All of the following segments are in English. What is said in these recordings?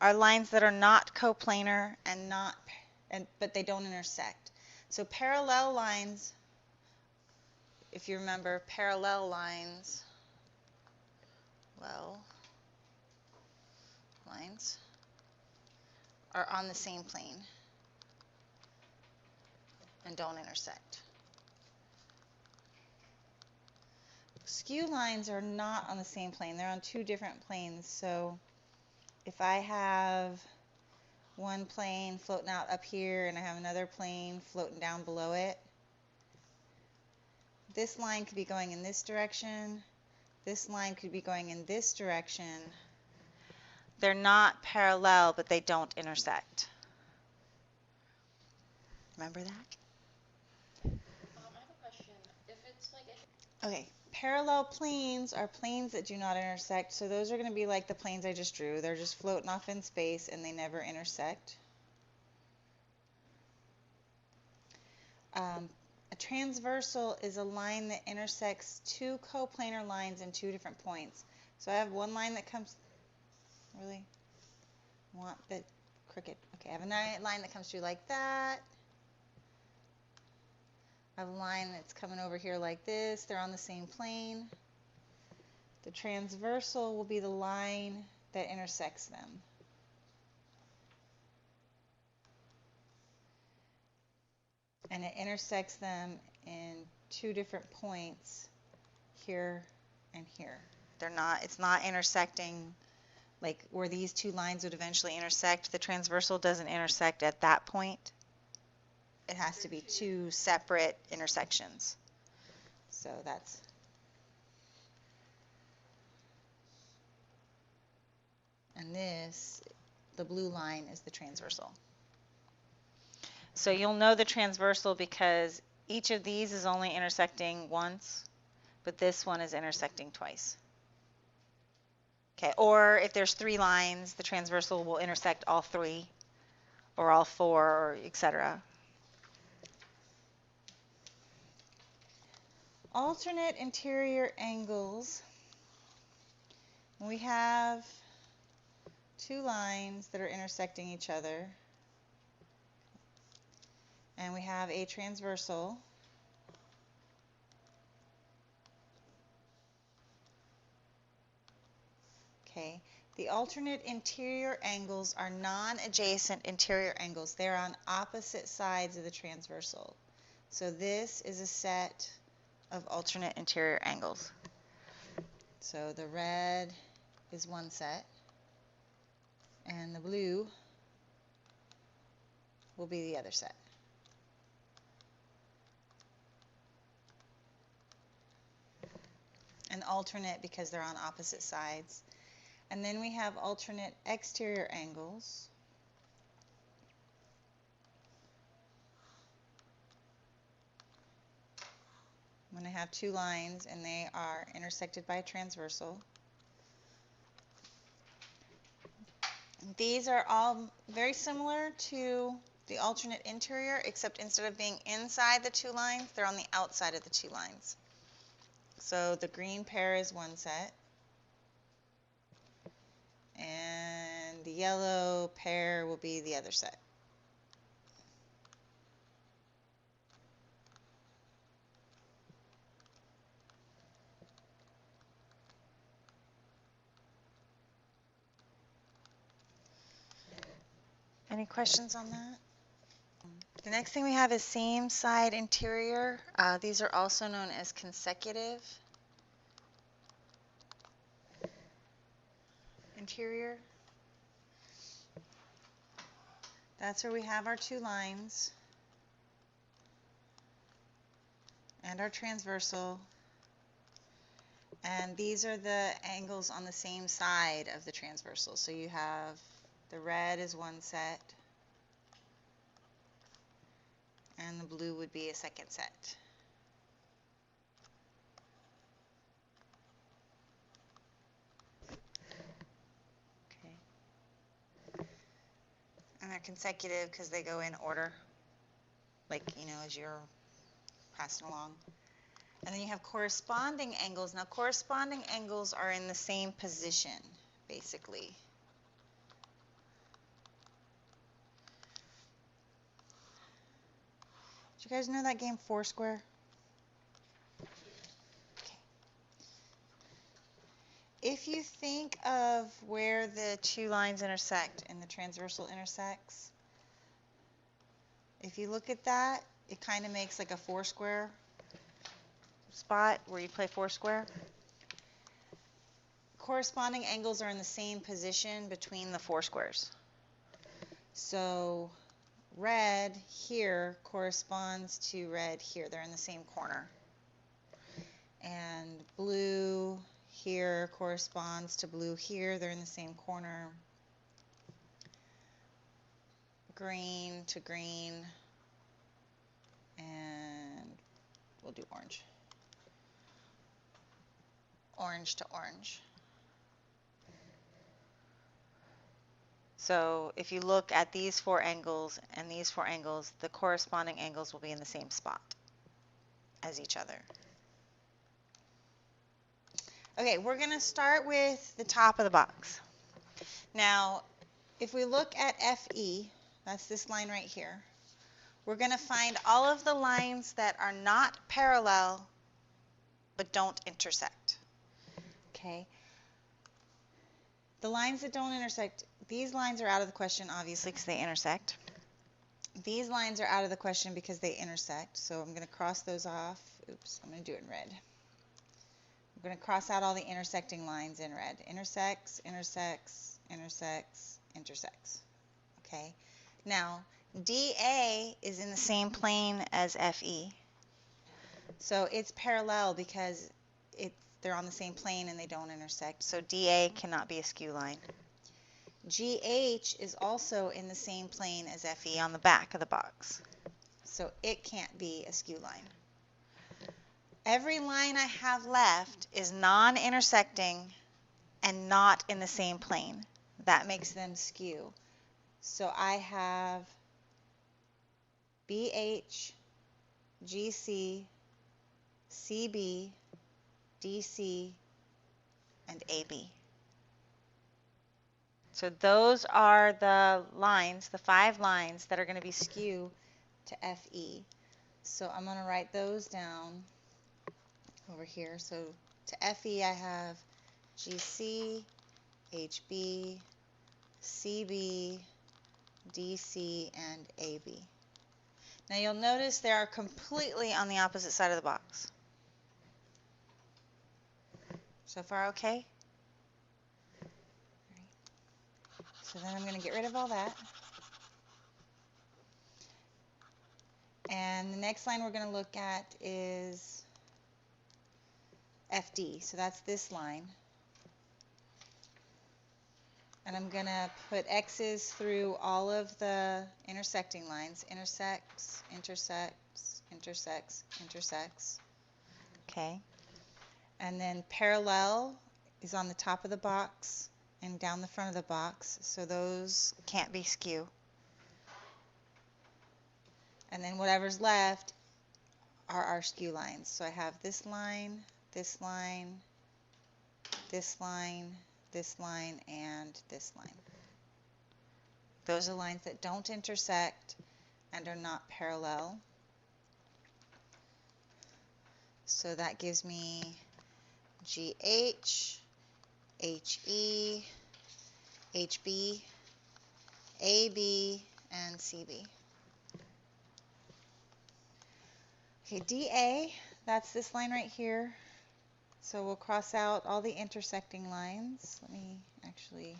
are lines that are not coplanar but they don't intersect. So parallel lines, if you remember, parallel lines, lines are on the same plane and don't intersect. Skew lines are not on the same plane. They're on two different planes. So if I have one plane floating out up here and I have another plane floating down below it, this line could be going in this direction. This line could be going in this direction. They're not parallel, but they don't intersect. Remember that? I have a question. If it's like Okay, parallel planes are planes that do not intersect, so those are going to be like the planes I just drew. They're just floating off in space and they never intersect. A transversal is a line that intersects two coplanar lines in two different points. So I have one line that comes, really want the cricket. Okay, I have a line that comes through like that. I have a line that's coming over here like this. They're on the same plane. The transversal will be the line that intersects them. And it intersects them in two different points, here and here. It's not intersecting like where these two lines would eventually intersect. The transversal doesn't intersect at that point. It has to be two separate intersections. So that's and this, the blue line, is the transversal. So you'll know the transversal because each of these is only intersecting once, but this one is intersecting twice. Okay, or if there's three lines, the transversal will intersect all three, or all four, or etc. Alternate interior angles. We have two lines that are intersecting each other, and we have a transversal. Okay, the alternate interior angles are non-adjacent interior angles. They're on opposite sides of the transversal. So this is a set of alternate interior angles. So the red is one set, and the blue will be the other set. And alternate because they're on opposite sides. And then we have alternate exterior angles. I'm going to have two lines and they are intersected by a transversal. These are all very similar to the alternate interior, except instead of being inside the two lines, they're on the outside of the two lines. So the green pair is one set, and the yellow pair will be the other set. Any questions on that? The next thing we have is same side interior. These are also known as consecutive interior. That's where we have our two lines and our transversal. And these are the angles on the same side of the transversal. So you have the red is one set, and the blue would be a second set. Okay. And they're consecutive because they go in order, like, as you're passing along. And then you have corresponding angles. Now, corresponding angles are in the same position, basically. you guys know that game Foursquare? Okay. If you think of where the two lines intersect and the transversal intersects, if you look at that, it kind of makes like a Foursquare spot where you play Foursquare. Corresponding angles are in the same position between the four squares. So red here corresponds to red here. They're in the same corner. And blue here corresponds to blue here. They're in the same corner. Green to green. And we'll do orange. Orange to orange. So if you look at these four angles and these four angles, the corresponding angles will be in the same spot as each other. Okay, we're going to start with the top of the box. Now, if we look at FE, that's this line right here, we're going to find all of the lines that are not parallel but don't intersect. Okay. The lines that don't intersect, these lines are out of the question, obviously, because they intersect. These lines are out of the question because they intersect, so I'm going to cross those off. Oops, I'm going to do it in red. I'm going to cross out all the intersecting lines in red. Intersects, intersects, intersects, intersects. Okay. Now, DA is in the same plane as FE. So it's parallel because they're on the same plane and they don't intersect. So DA cannot be a skew line. GH is also in the same plane as FE on the back of the box. So it can't be a skew line. Every line I have left is non-intersecting and not in the same plane. That makes them skew. So I have BH, GC, CB, DC, and AB. So those are the lines, the 5 lines that are going to be skew to FE. So I'm going to write those down over here. So to FE I have GC, HB, CB, DC, and AB. Now you'll notice they are completely on the opposite side of the box. So far okay? So then I'm going to get rid of all that. And the next line we're going to look at is FD. So that's this line. And I'm going to put X's through all of the intersecting lines. Intersects, intersects, intersects, intersects. Okay. And then parallel is on the top of the box and down the front of the box. So those can't be skew. And then whatever's left are our skew lines. So I have this line, this line, this line, this line, and this line. Those are lines that don't intersect and are not parallel. So that gives me GH, HE, HB, AB, and CB. Okay, DA, that's this line right here. So we'll cross out all the intersecting lines. Let me actually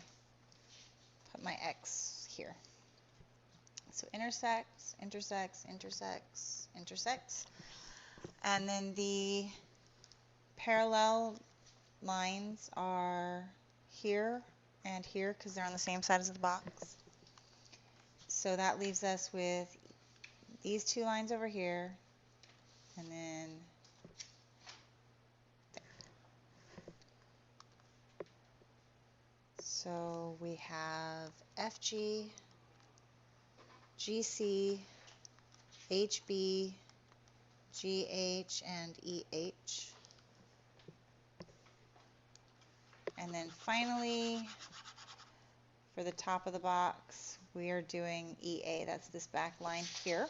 put my X here. So intersects, intersects, intersects, intersects. And then the parallel lines are here and here because they're on the same side as the box. So that leaves us with these 2 lines over here and then there. So we have FG, GC, HB, GH, and EH. And then finally, for the top of the box, we are doing EA. That's this back line here.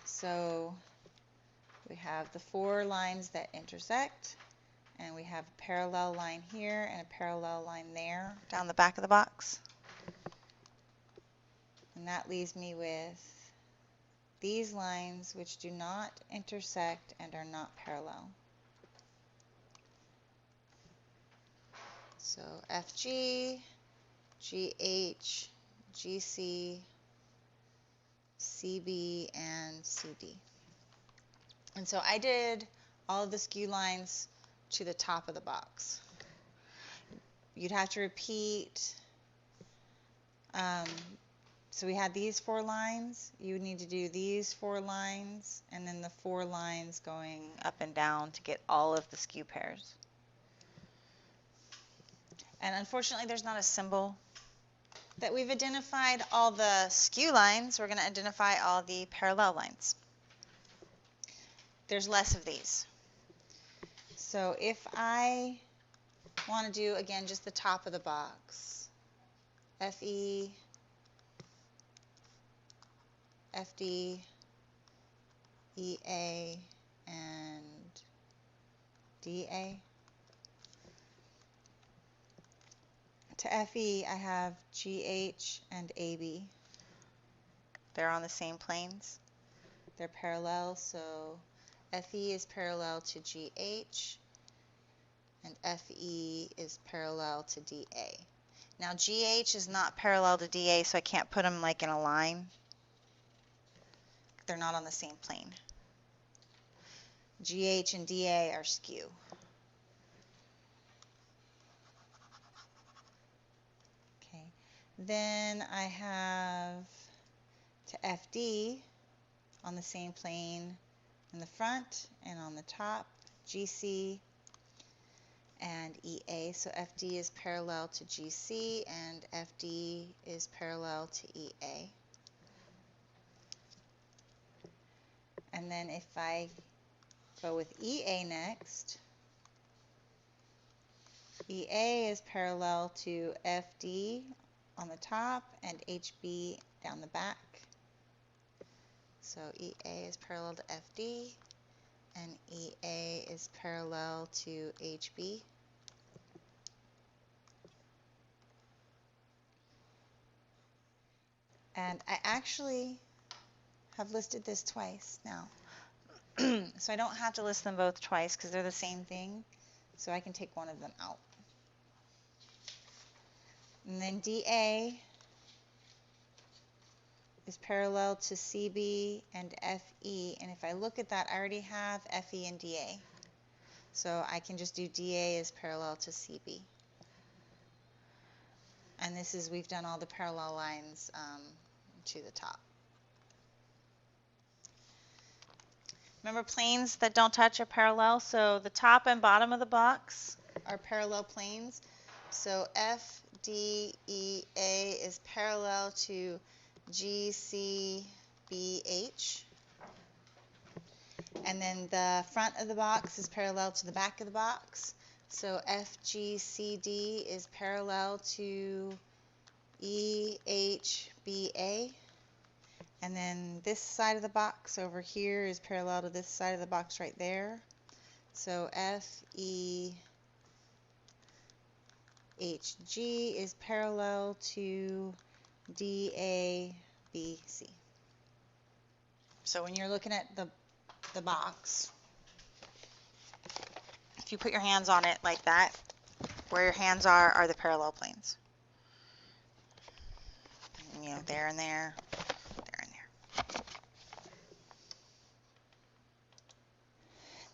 So we have the 4 lines that intersect, and we have a parallel line here and a parallel line there down the back of the box. And that leaves me with these lines which do not intersect and are not parallel. So FG, GH, GC, CB, and CD. And so I did all of the skew lines to the top of the box. You'd have to repeat. So we had these 4 lines. You would need to do these 4 lines and then the 4 lines going up and down to get all of the skew pairs. And unfortunately, there's not a symbol that we've identified all the skew lines. We're going to identify all the parallel lines. There's less of these. So if I want to do, again, just the top of the box, FE, FD, EA, and DA. To FE, I have GH and AB. They're on the same planes. They're parallel, so FE is parallel to GH, and FE is parallel to DA. Now GH is not parallel to DA, so I can't put them like in a line. They're not on the same plane. GH and DA are skew. Okay. Then I have to FD on the same plane in the front and on the top, GC and EA. So FD is parallel to GC and FD is parallel to EA. And then if I go with EA next, EA is parallel to FD on the top and HB down the back. So EA is parallel to FD and EA is parallel to HB. And I actually have listed this twice now. So I don't have to list them both twice because they're the same thing. So I can take one of them out. And then DA is parallel to CB and FE. And if I look at that, I already have FE and DA. So I can just do DA is parallel to CB. And this is, we've done all the parallel lines to the top. Remember, planes that don't touch are parallel, so the top and bottom of the box are parallel planes. So FDEA is parallel to GCBH. And then the front of the box is parallel to the back of the box. So FGCD is parallel to EHBA. And then this side of the box over here is parallel to this side of the box right there. So FEHG is parallel to DABC. So when you're looking at the box, if you put your hands on it like that, where your hands are the parallel planes. You know, there and there.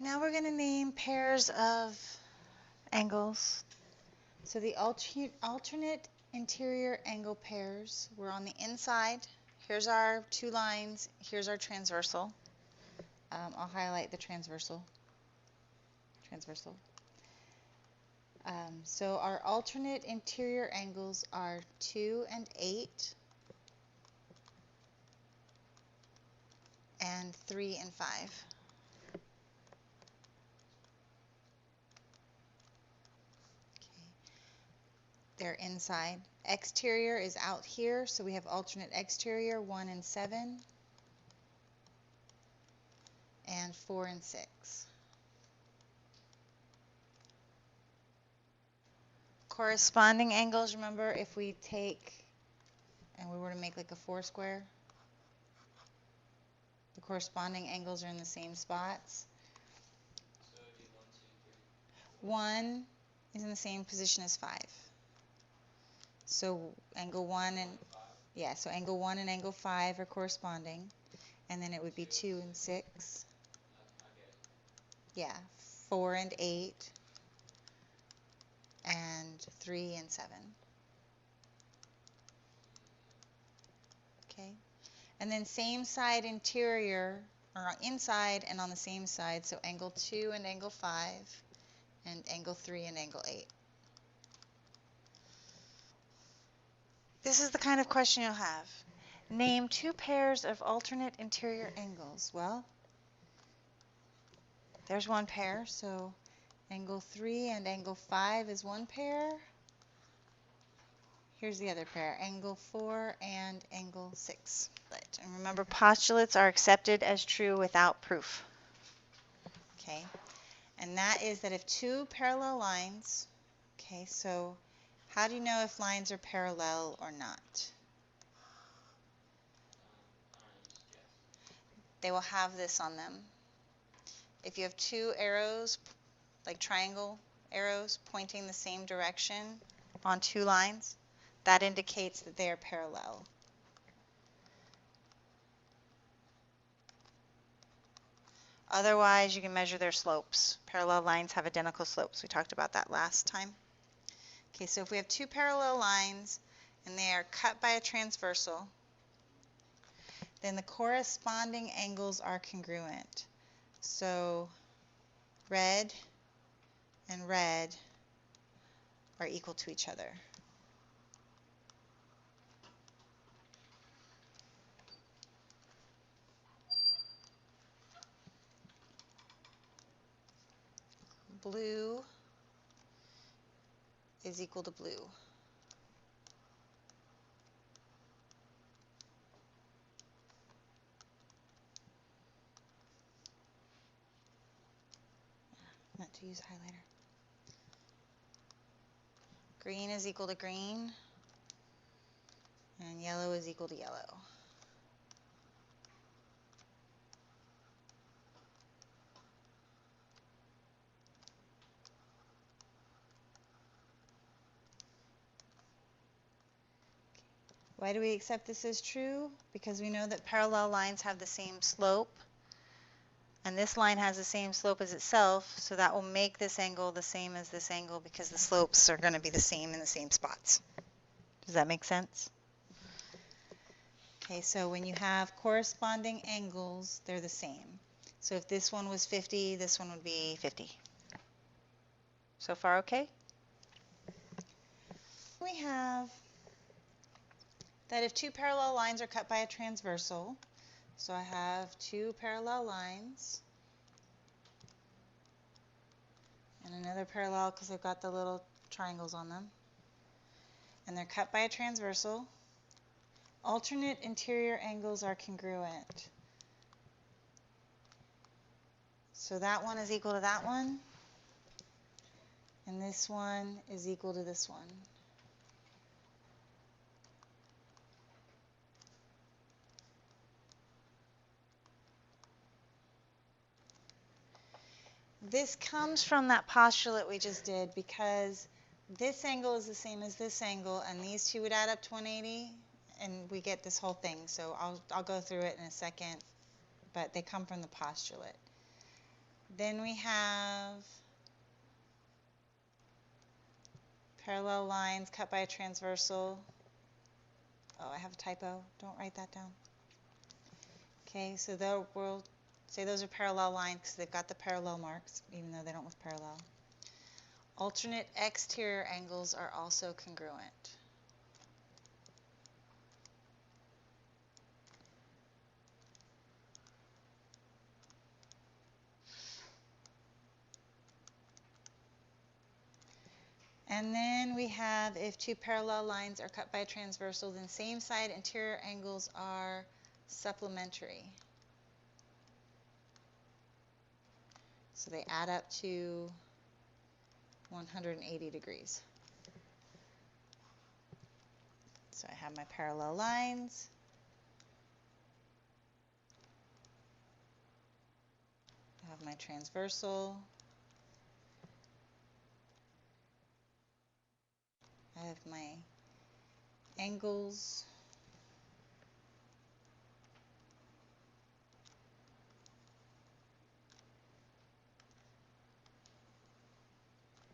Now we're going to name pairs of angles. So the alternate interior angle pairs, we're on the inside. Here's our 2 lines. Here's our transversal. I'll highlight the transversal. So our alternate interior angles are 2 and 8 and 3 and 5. They're inside. Exterior is out here, so we have alternate exterior 1 and 7. and 4 and 6. Corresponding angles, remember if we take and we were to make like a 4 square, the corresponding angles are in the same spots. So it'd be 1, 2, 3. 1 is in the same position as 5. So angle 1 and yeah, so angle 1 and angle 5 are corresponding, and then it would be 2 and 6. I get it. Yeah, 4 and 8, and 3 and 7. Okay, and then same side interior, or inside and on the same side, so angle 2 and angle 5, and angle 3 and angle 8. This is the kind of question you'll have. Name 2 pairs of alternate interior angles. Well, there's one pair, so angle 3 and angle 5 is one pair. Here's the other pair, angle 4 and angle 6. And remember, postulates are accepted as true without proof. Okay, and that is that if 2 parallel lines, okay, so how do you know if lines are parallel or not? Yes. They will have this on them. If you have 2 arrows, like triangle arrows, pointing the same direction on 2 lines, that indicates that they are parallel. Otherwise, you can measure their slopes. Parallel lines have identical slopes. We talked about that last time. Okay, so if we have 2 parallel lines and they are cut by a transversal, then the corresponding angles are congruent. So red and red are equal to each other. Blue is equal to blue. Not to use highlighter. Green is equal to green, and yellow is equal to yellow. Why do we accept this as true? Because we know that parallel lines have the same slope, and this line has the same slope as itself, so that will make this angle the same as this angle because the slopes are going to be the same in the same spots. Does that make sense? Okay, so when you have corresponding angles, they're the same. So if this one was 50, this one would be 50. So far, okay? We have that if 2 parallel lines are cut by a transversal, so I have 2 parallel lines, and another parallel because they've got the little triangles on them, and they're cut by a transversal, alternate interior angles are congruent. So that one is equal to that one, and this one is equal to this one. This comes from that postulate we just did because this angle is the same as this angle, and these two would add up to 180, and we get this whole thing. So I'll go through it in a second, but they come from the postulate. Then we have parallel lines cut by a transversal. Oh, I have a typo. Don't write that down. Okay, so we'll say those are parallel lines because they've got the parallel marks, even though they don't look parallel. Alternate exterior angles are also congruent. And then we have if 2 parallel lines are cut by a transversal, then same side interior angles are supplementary. So they add up to 180 degrees. So I have my parallel lines. I have my transversal. I have my angles.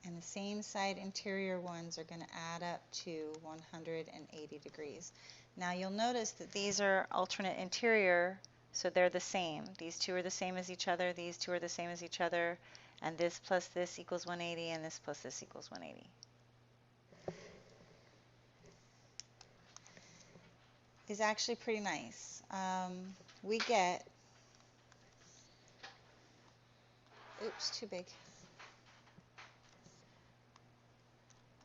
And the same side interior ones are going to add up to 180 degrees. Now you'll notice that these are alternate interior, so they're the same. These two are the same as each other, these two are the same as each other, and this plus this equals 180, and this plus this equals 180. Is actually pretty nice. We get, oops, too big.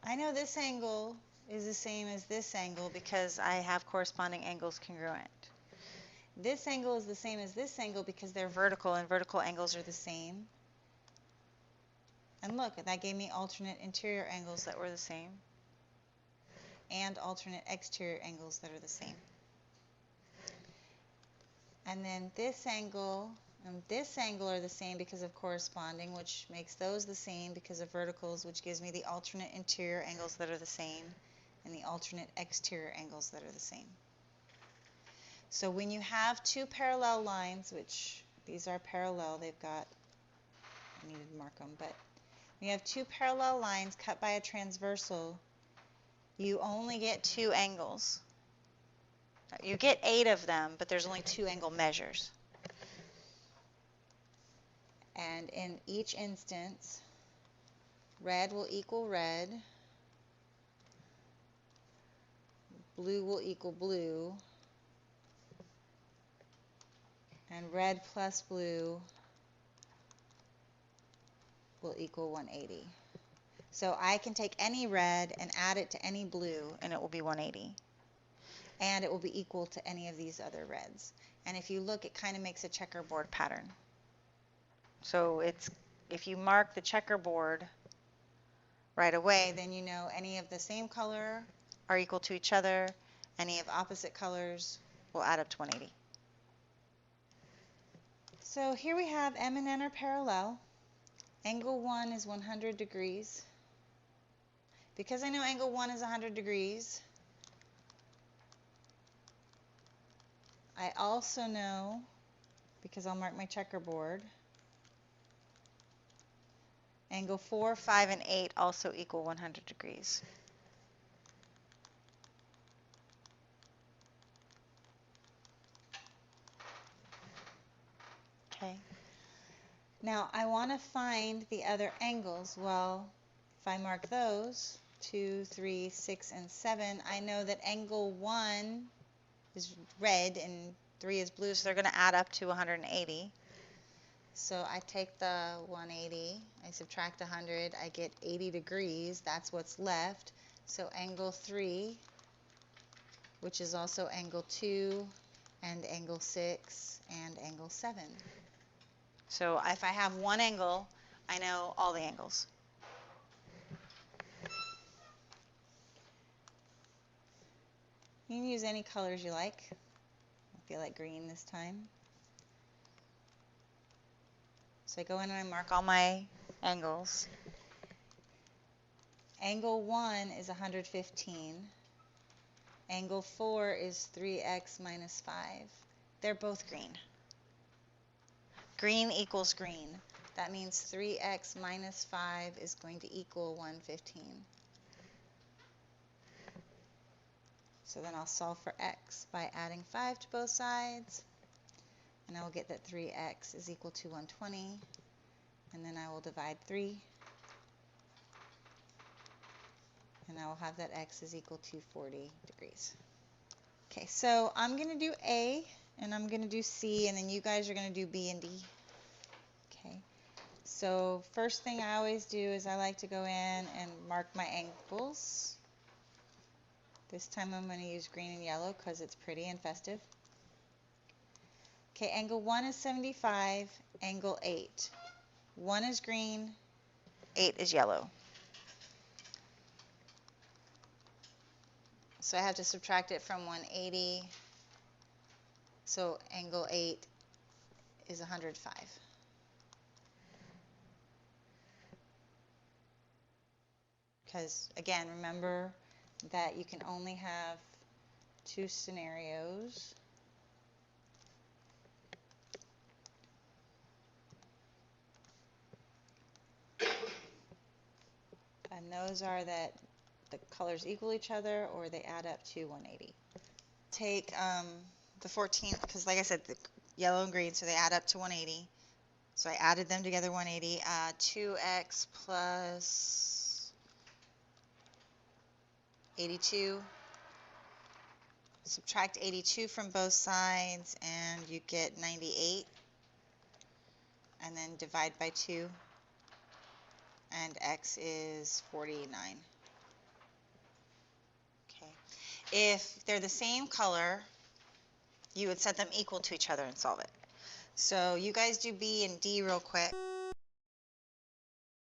I know this angle is the same as this angle because I have corresponding angles congruent. This angle is the same as this angle because they're vertical, and vertical angles are the same. And look, that gave me alternate interior angles that were the same, and alternate exterior angles that are the same. And then this angle and this angle are the same because of corresponding, which makes those the same because of verticals, which gives me the alternate interior angles that are the same, and the alternate exterior angles that are the same. So when you have two parallel lines, which these are parallel, they've got, I needed to mark them, but when you have two parallel lines cut by a transversal, you only get two angles. You get 8 of them, but there's only 2 angle measures. And in each instance, red will equal red, blue will equal blue, and red plus blue will equal 180. So I can take any red and add it to any blue, and it will be 180. And it will be equal to any of these other reds. And if you look, it kind of makes a checkerboard pattern. So it's, if you mark the checkerboard right away, then you know any of the same color are equal to each other. Any of opposite colors will add up to 180. So here we have M and N are parallel. Angle 1 is 100 degrees. Because I know angle 1 is 100 degrees, I also know, because I'll mark my checkerboard, angle 4, 5, and 8 also equal 100 degrees. Okay. Now I want to find the other angles. Well, if I mark those, 2, 3, 6, and 7, I know that angle 1 is red and 3 is blue, so they're going to add up to 180. So I take the 180, I subtract 100, I get 80 degrees. That's what's left. So angle 3, which is also angle 2, and angle 6, and angle 7. So if I have one angle, I know all the angles. You can use any colors you like. I feel like green this time. So I go in and I mark all my angles. Angle 1 is 115. Angle 4 is 3x minus 5. They're both green. Green equals green. That means 3x minus 5 is going to equal 115. So then I'll solve for x by adding 5 to both sides. And I will get that 3x is equal to 120. And then I will divide 3. And I will have that x is equal to 40 degrees. Okay, so I'm going to do A, and I'm going to do C, and then you guys are going to do B and D. Okay, so first thing I always do is I like to go in and mark my angles. This time I'm going to use green and yellow because it's pretty and festive. Okay, angle 1 is 75, angle 8. 1 is green, 8 is yellow. So I have to subtract it from 180. So angle 8 is 105. Because again, remember that you can only have 2 scenarios. And those are that the colors equal each other or they add up to 180. Take the 14, because like I said, the yellow and green, so they add up to 180. So I added them together, 180. 2x plus 82. Subtract 82 from both sides and you get 98. And then divide by 2. And x is 49. Okay. If they're the same color, you would set them equal to each other and solve it. So you guys do B and D real quick.